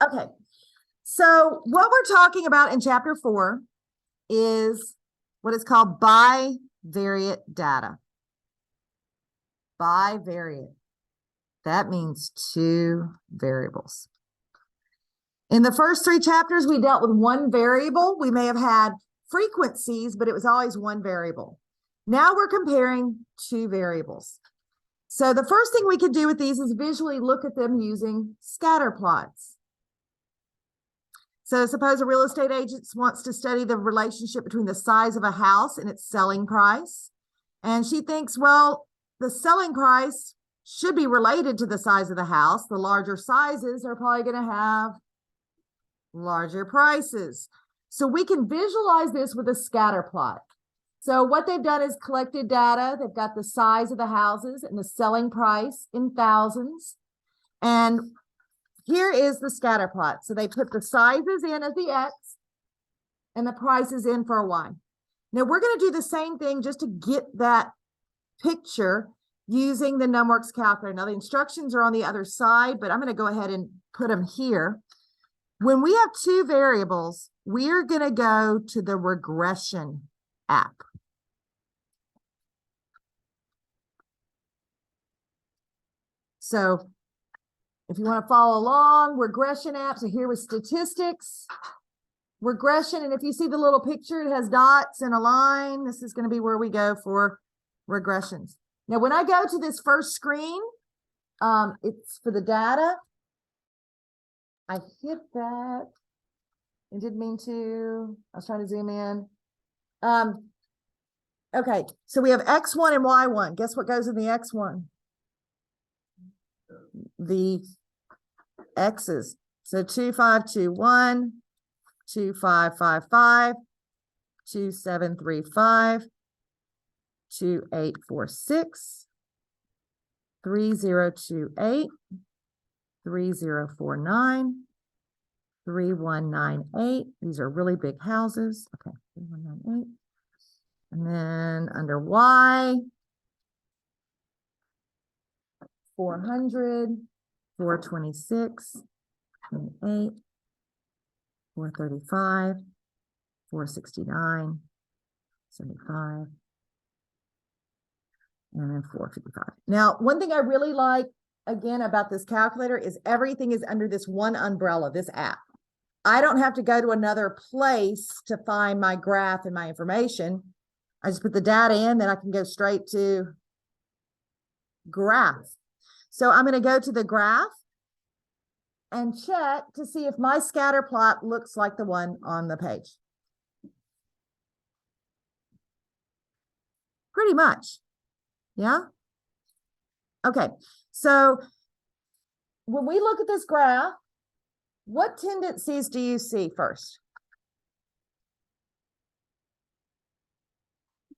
Okay, so what we're talking about in chapter 4 is what is called bivariate data. Bivariate. That means two variables. In the first 3 chapters, we dealt with one variable. We may have had frequencies, but it was always one variable. Now we're comparing 2 variables. So the first thing we could do with these is visually look at them using scatter plots. So suppose a real estate agent wants to study the relationship between the size of a house and its selling price. And she thinks, well, the selling price should be related to the size of the house. The larger sizes are probably going to have larger prices. So we can visualize this with a scatter plot. So what they've done is collected data. They've got the size of the houses and the selling price in thousands. And here is the scatter plot. So they put the sizes in as the X and the prices in for a Y. Now we're going to do the same thing just to get that picture using the NumWorks calculator. Now the instructions are on the other side, but I'm going to go ahead and put them here. When we have 2 variables, we're going to go to the regression app. So if you want to follow along, regression apps. So here with statistics, regression. And if you see the little picture, it has dots and a line. This is going to be where we go for regressions. Now, when I go to this first screen, it's for the data. I hit that. I didn't mean to. I was trying to zoom in. Okay, so we have X1 and Y1. Guess what goes in the X1? The X's. So 2521, 2555, 2735, 2846, 3028, 3049, 3198. These are really big houses. Okay, 3198. And then under Y, 400, 426, 28, 435, 469, 75, and then 455. Now, one thing I really like, again, about this calculator is everything is under this one umbrella, this app. I don't have to go to another place to find my graph and my information. I just put the data in, then I can go straight to graph. So I'm going to go to the graph and check to see if my scatter plot looks like the one on the page. Pretty much. Yeah. Okay. So when we look at this graph, what tendencies do you see first?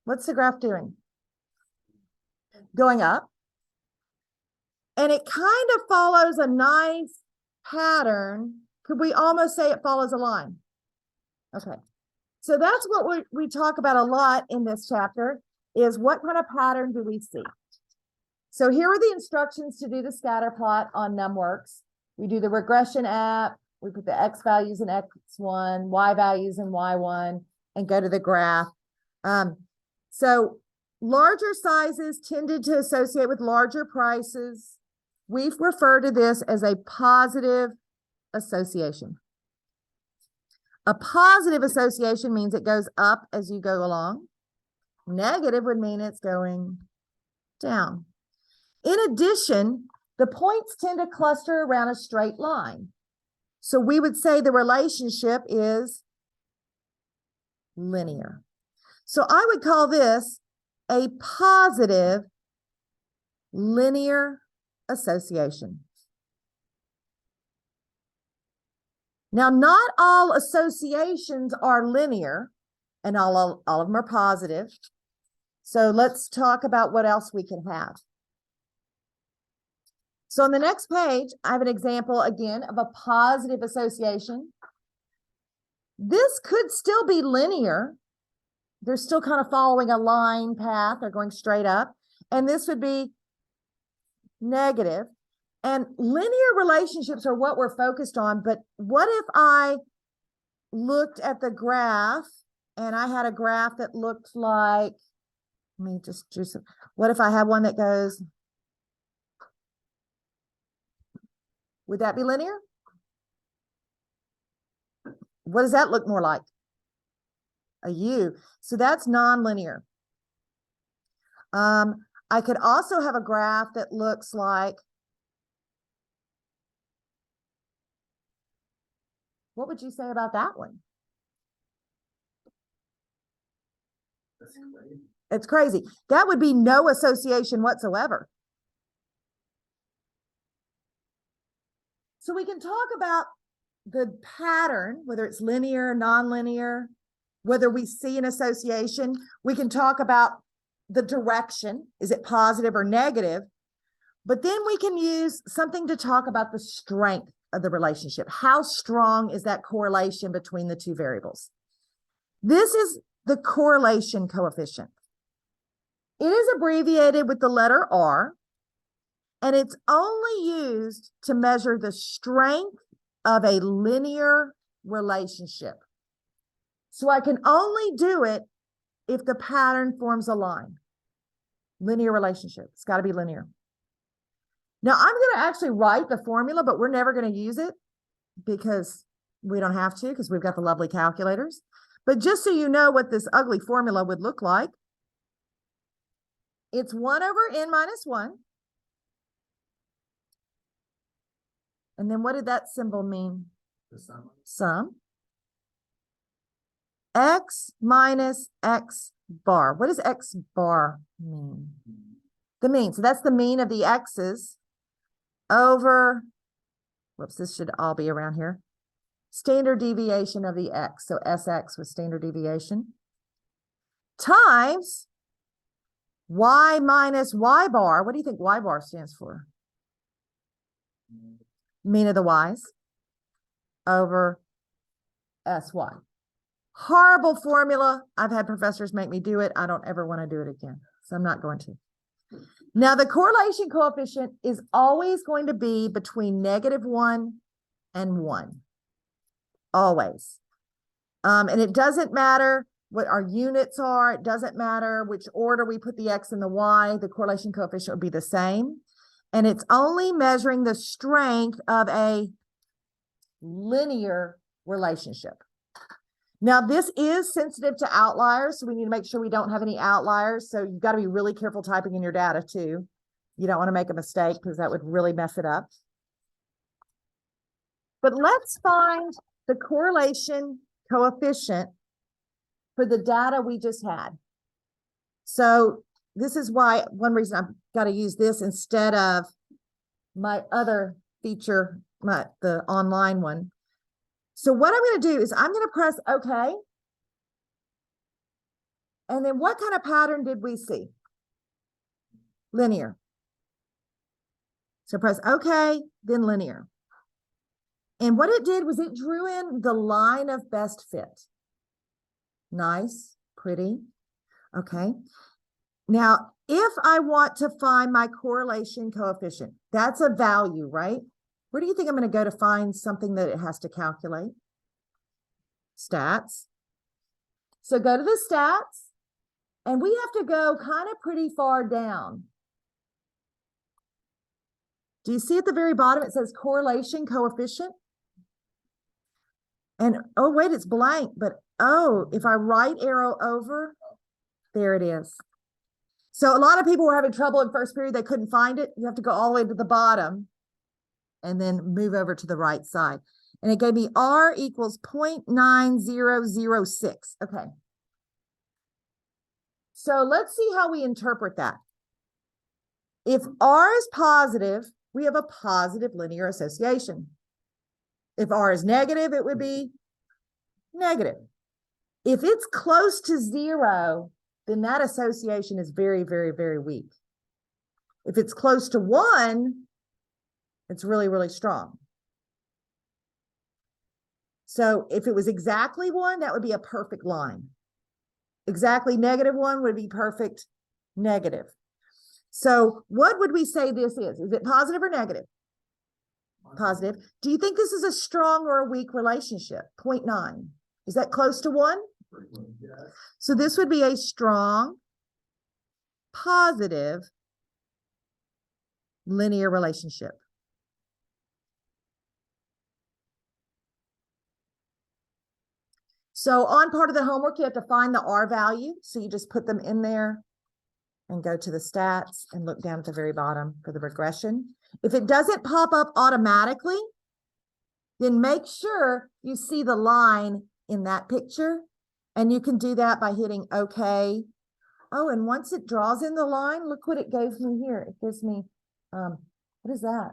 What's the graph doing? Going up. And it kind of follows a nice pattern. Could we almost say it follows a line? Okay. So that's what we talk about a lot in this chapter, is what kind of pattern do we see? So here are the instructions to do the scatter plot on NumWorks. We do the regression app. We put the X values in X1, Y values in Y1, and go to the graph. So larger sizes tended to associate with larger prices. We've referred to this as a positive association. A positive association means it goes up as you go along. Negative would mean it's going down. In addition, the points tend to cluster around a straight line. So we would say the relationship is linear. So I would call this a positive linear association. Now, not all associations are linear, and all of them are positive. So let's talk about what else we can have. So on the next page, I have an example again of a positive association. This could still be linear. They're still kind of following a line path. They're going straight up. And this would be negative. And linear relationships are what we're focused on. But what if I looked at the graph and I had a graph that looked like, let me just do some, what if I have one that goes, would that be linear? What does that look more like? A U. So that's nonlinear. I could also have a graph that looks like, what would you say about that one? It's crazy. That would be no association whatsoever. So we can talk about the pattern, whether it's linear, nonlinear, whether we see an association. We can talk about the direction. Is it positive or negative? But then we can use something to talk about the strength of the relationship. How strong is that correlation between the two variables? This is the correlation coefficient. It is abbreviated with the letter R, and it's only used to measure the strength of a linear relationship. So I can only do it if the pattern forms a line. Linear relationship. It's got to be linear. Now I'm going to actually write the formula, but we're never going to use it because we don't have to, because we've got the lovely calculators. But just so you know what this ugly formula would look like, it's 1 over n minus 1. And then what did that symbol mean? The sum. Sum. X minus X bar. What does X bar mean? The mean. So that's the mean of the X's over, whoops, this should all be around here. Standard deviation of the X. So SX was standard deviation. Times Y minus Y bar. What do you think Y bar stands for? Mean of the Y's over SY. Horrible formula. I've had professors make me do it. I don't ever want to do it again. So I'm not going to. Now the correlation coefficient is always going to be between -1 and 1. Always. And it doesn't matter what our units are. It doesn't matter which order we put the X and the Y. The correlation coefficient will be the same. And it's only measuring the strength of a linear relationship. Now, this is sensitive to outliers, so we need to make sure we don't have any outliers. So you've got to be really careful typing in your data too. You don't want to make a mistake because that would really mess it up. But let's find the correlation coefficient for the data we just had. So this is why one reason I've got to use this instead of my other feature, the online one. So what I'm going to do is I'm going to press OK. And then what kind of pattern did we see? Linear. So press OK, then linear. And what it did was it drew in the line of best fit. Nice, pretty. Okay. Now, if I want to find my correlation coefficient, that's a value, right? Where do you think I'm going to go to find something that it has to calculate? Stats. So go to the stats, and we have to go kind of pretty far down. Do you see at the very bottom, it says correlation coefficient? And, oh, wait, it's blank, but, oh, if I right arrow over, there it is. So a lot of people were having trouble in first period. They couldn't find it. You have to go all the way to the bottom and then move over to the right side. And it gave me R equals 0.9006. Okay. So let's see how we interpret that. If R is positive, we have a positive linear association. If R is negative, it would be negative. If it's close to 0, then that association is very, very, very weak. If it's close to 1, it's really, really strong. So if it was exactly 1, that would be a perfect line. Exactly -1 would be perfect negative. So what would we say this is? Is it positive or negative? Positive. Do you think this is a strong or a weak relationship? 0.9. Is that close to 1? So this would be a strong, positive, linear relationship. So on part of the homework, you have to find the R value. So you just put them in there and go to the stats and look down at the very bottom for the regression. If it doesn't pop up automatically, then make sure you see the line in that picture. And you can do that by hitting OK. Oh, and once it draws in the line, look what it gave me here. It gives me, what is that?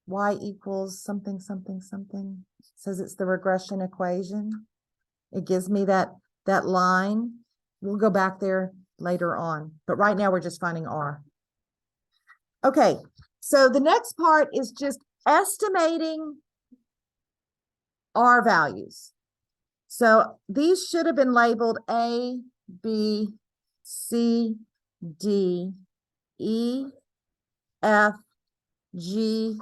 Y equals something, something, something. It says it's the regression equation. It gives me that line. We'll go back there later on, but right now we're just finding R. Okay, so the next part is just estimating R values. So these should have been labeled A, B, C, D, E, F, G,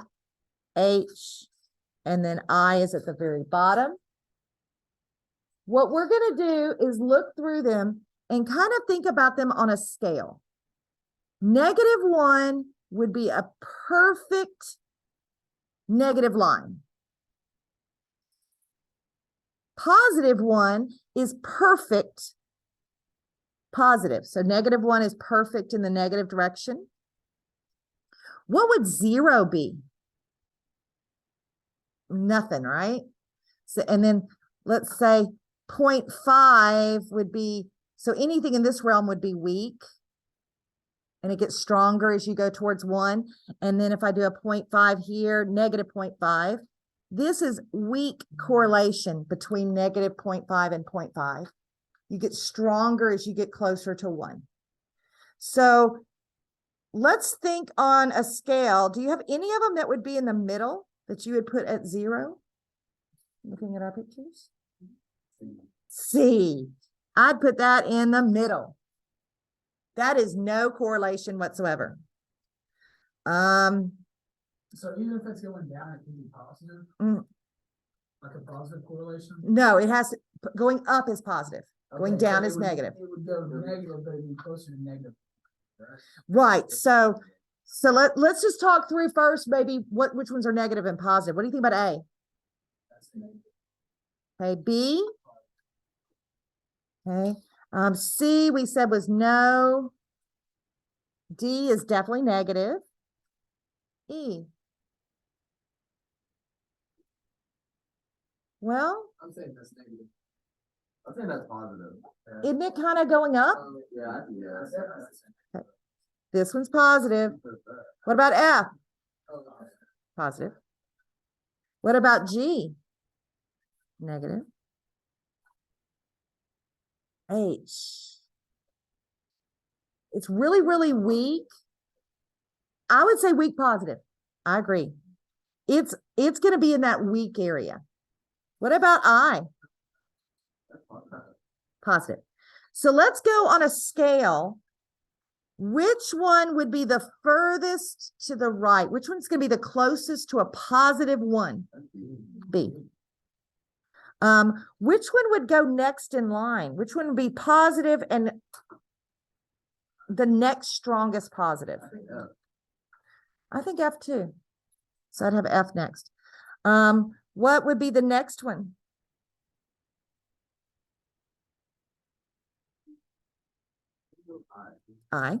H, and then I is at the very bottom. What we're going to do is look through them and kind of think about them on a scale. -1 would be a perfect negative line. +1 is perfect positive. So -1 is perfect in the negative direction. What would 0 be? Nothing, right? So, and then let's say 0.5 would be, so anything in this realm would be weak. And it gets stronger as you go towards 1. And then if I do a 0.5 here, -0.5, this is weak correlation between -0.5 and 0.5. You get stronger as you get closer to 1. So let's think on a scale. Do you have any of them that would be in the middle that you would put at 0? Looking at our pictures. C. I'd put that in the middle. That is no correlation whatsoever. So even if it's going down, it can be positive? Like a positive correlation? No, it has to, going up is positive. Going down is negative. It would go negative, but it'd be closer to negative. Right. So let's just talk through first, maybe which ones are negative and positive. What do you think about A? Okay, B. Okay. C we said was no. D is definitely negative. E. Well, I'm saying that's negative. I'm saying that's positive. Isn't it kind of going up? Yeah. Okay. This one's positive. What about F? Positive. What about G? Negative. H. It's really, really weak. I would say weak positive. I agree. It's going to be in that weak area. What about I? Positive. So let's go on a scale. Which one would be the furthest to the right? Which one's going to be the closest to a +1? B. Which one would go next in line? Which one would be positive and the next strongest positive? I think F too. So I'd have F next. What would be the next one? I.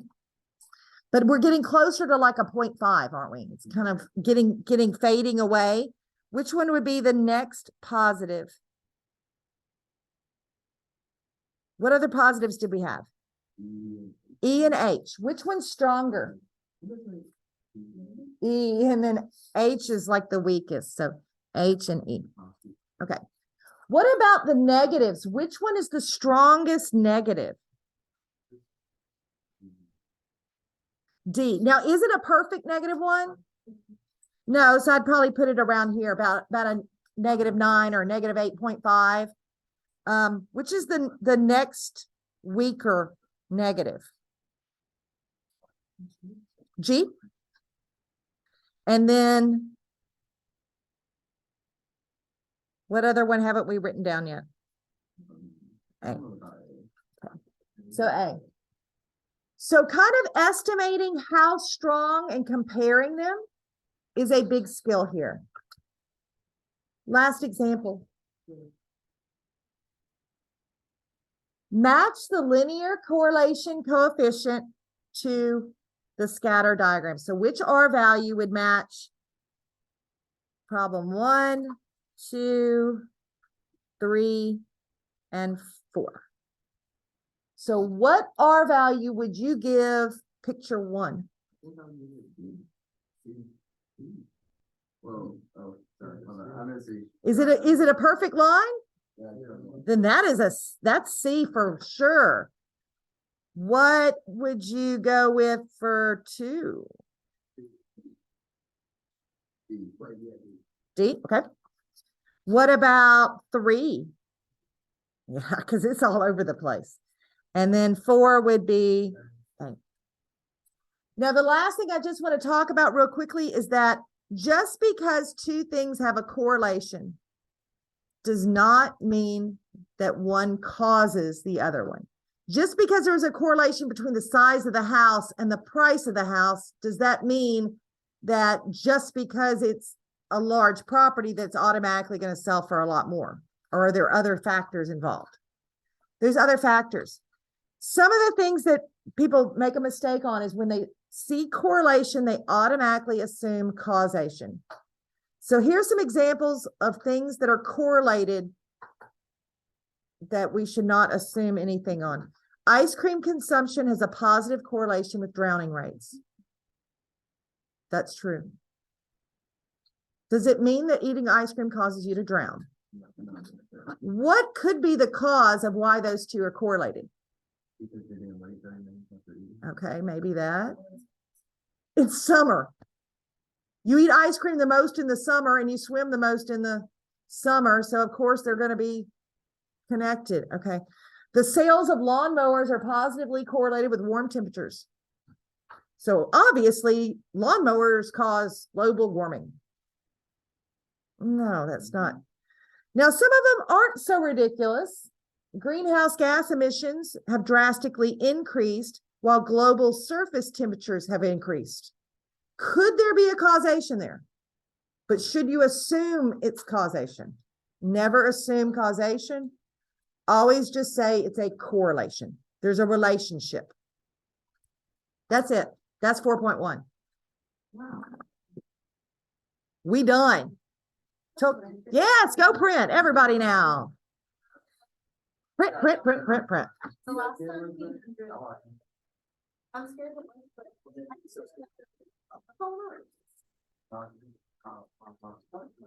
But we're getting closer to like a 0.5, aren't we? It's kind of getting fading away. Which one would be the next positive? What other positives did we have? E and H. Which one's stronger? E, and then H is like the weakest. So H and E. Okay. What about the negatives? Which one is the strongest negative? D. Now, is it a perfect -1? No, so I'd probably put it around here, about a -9 or a -8.5. Which is the next weaker negative? G. And then What other one haven't we written down yet? A. So A. So kind of estimating how strong and comparing them is a big skill here. Last example. Match the linear correlation coefficient to the scatter diagram. So which R value would match problem 1, 2, 3, and 4? So what R value would you give picture 1? Well, oh, sorry, hold on. I'm gonna see. Is it a perfect line? Then that's C for sure. What would you go with for 2? D, okay. What about 3? Yeah, because it's all over the place. And then 4 would be A. Now, the last thing I just want to talk about real quickly is that just because two things have a correlation does not mean that one causes the other one. Just because there's a correlation between the size of the house and the price of the house, does that mean that just because it's a large property that's automatically going to sell for a lot more? Or are there other factors involved? There's other factors. Some of the things that people make a mistake on is when they see correlation, they automatically assume causation. So here's some examples of things that are correlated that we should not assume anything on. Ice cream consumption has a positive correlation with drowning rates. That's true. Does it mean that eating ice cream causes you to drown? What could be the cause of why those two are correlated? Okay, maybe that. It's summer. You eat ice cream the most in the summer and you swim the most in the summer. So of course they're going to be connected. Okay. The sales of lawnmowers are positively correlated with warm temperatures. So obviously lawnmowers cause global warming. No, that's not. Now, some of them aren't so ridiculous. Greenhouse gas emissions have drastically increased while global surface temperatures have increased. Could there be a causation there? But should you assume it's causation? Never assume causation. Always just say it's a correlation. There's a relationship. That's it. That's 4.1. Wow. We done. Yes, go print. Everybody now. Print, print, print, print, print. The last time I'm scared of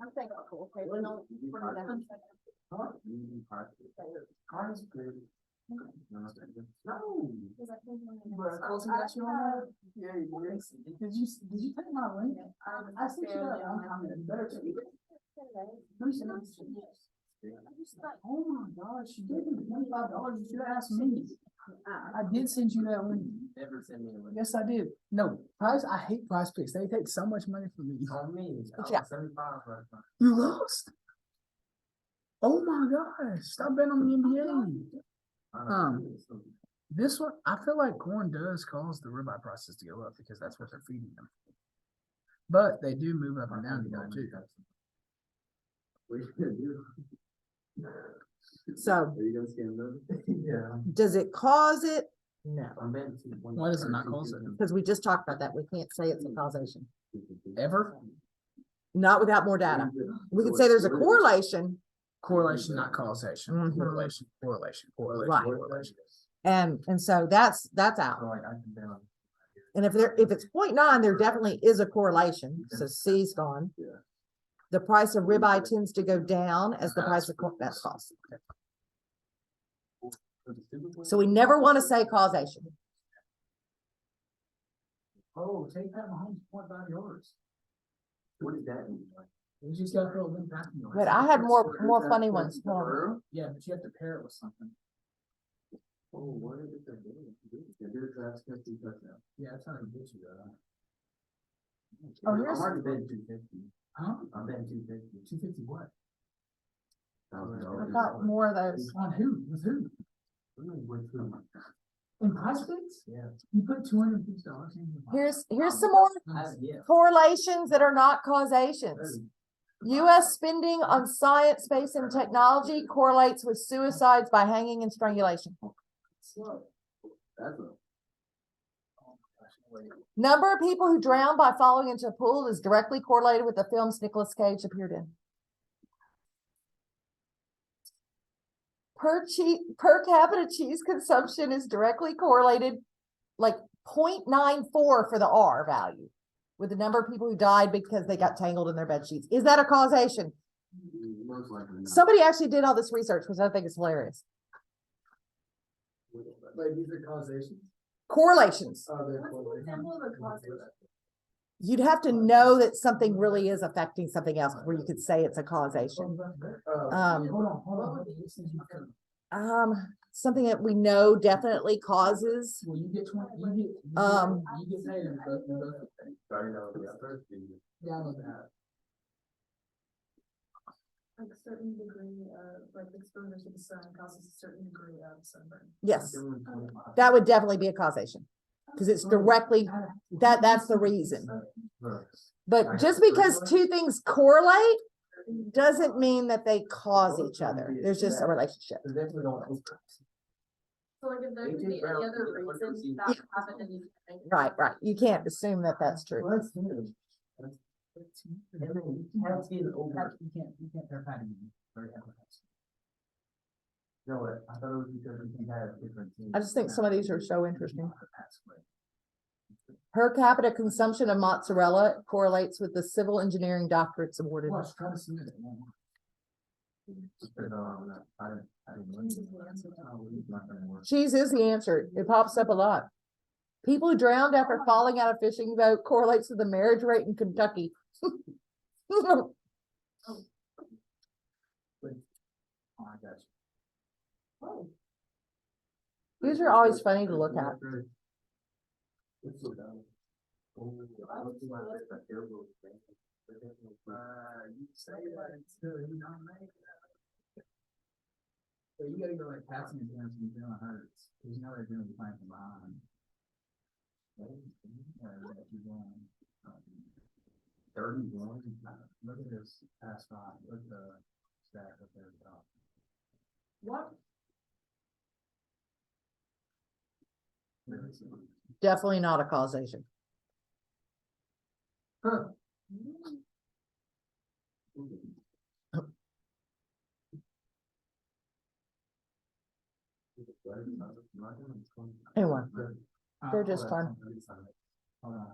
I'm saying, cool, okay, we're not. No. Did you take my link? I sent you that. I'm better to you. Oh my gosh, you gave me $25. You should have asked me. I did send you that link. Never send me a link. Yes, I did. No, price. I hate Prize Picks. They take so much money from me. On me. Yeah. 75 right now. You lost. Oh my gosh! Stop betting on the NBA. This one, I feel like corn does cause the ribeye prices to go up because that's what they're feeding them. But they do move up and down together too. So, Are you gonna scan those? Yeah. does it cause it? No, I'm betting Why does it not cause it? because we just talked about that. We can't say it's a causation. Ever? Not without more data. We could say there's a correlation, Correlation, not causation. Mhm. Correlation, correlation, correlation, Right. correlation. and so that's out. Like I can bet on. And if it's 0.9, there definitely is a correlation. So C's gone. Yeah. The price of ribeye tends to go down as the price of corn. That's false. So we never want to say causation. Oh, take that Mahomes point by yours. What does that mean? Like, You just gotta throw a link back in yours. But I had more funny ones. Yeah, but you have to pair it with something. oh, what is it they're doing? They're doing draft 50 touchdowns. Yeah, that's how they get you though. Oh, I'm here's- already betting 250. Huh? I'm betting 250. 250 what? I've got more of those. On who? With who? In prospects? Yeah. You put $250 in. Here's some more Yeah. correlations that are not causations. US spending on science, space, and technology correlates with suicides by hanging and strangulation. That's a. Number of people who drown by falling into a pool is directly correlated with the films Nicolas Cage appeared in. Per capita cheese consumption is directly correlated, like 0.94 for the R value, with the number of people who died because they got tangled in their bed sheets. Is that a causation? Most likely not. Somebody actually did all this research, which I think is hilarious. Like, these are causations? Correlations. Oh, they're What's the correlations. symbol of the causation? You'd have to know that something really is affecting something else where you could say it's a causation. Um, Hold on. This is my code. Something that we know definitely causes. Well, you get 20, you get paid in both, Sorry, no, the first thing. download that. Like a certain degree of, like exposure to the sun causes a certain degree of sunburn. Yes, that would definitely be a causation. Because it's directly, that's the reason. But just because two things correlate doesn't mean that they cause each other. There's just a relationship. So like if there could be any other reason that happened and you. Right. You can't assume that that's true. You can't pair padding. No, I thought it was because we had different. I just think some of these are so interesting. Per capita consumption of mozzarella correlates with the civil engineering doctorates awarded. Watch, try to submit it. Cheese is the answer. It pops up a lot. People who drowned after falling out of fishing boat correlates with the marriage rate in Kentucky. Oh, I got you. These are always funny to look at. You say that until you don't make it. So you gotta go like passing exams and doing hurts, cause you know they're doing playing from behind. Look at this past five, look at the stack up there at the top. What? Definitely not a causation. Huh. Anyway, they're just fun. Hold on.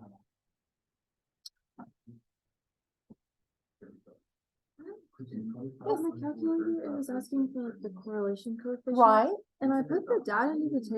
Yeah, my calculator, it was asking for like the correlation coefficient. Right? And I put the data into the table.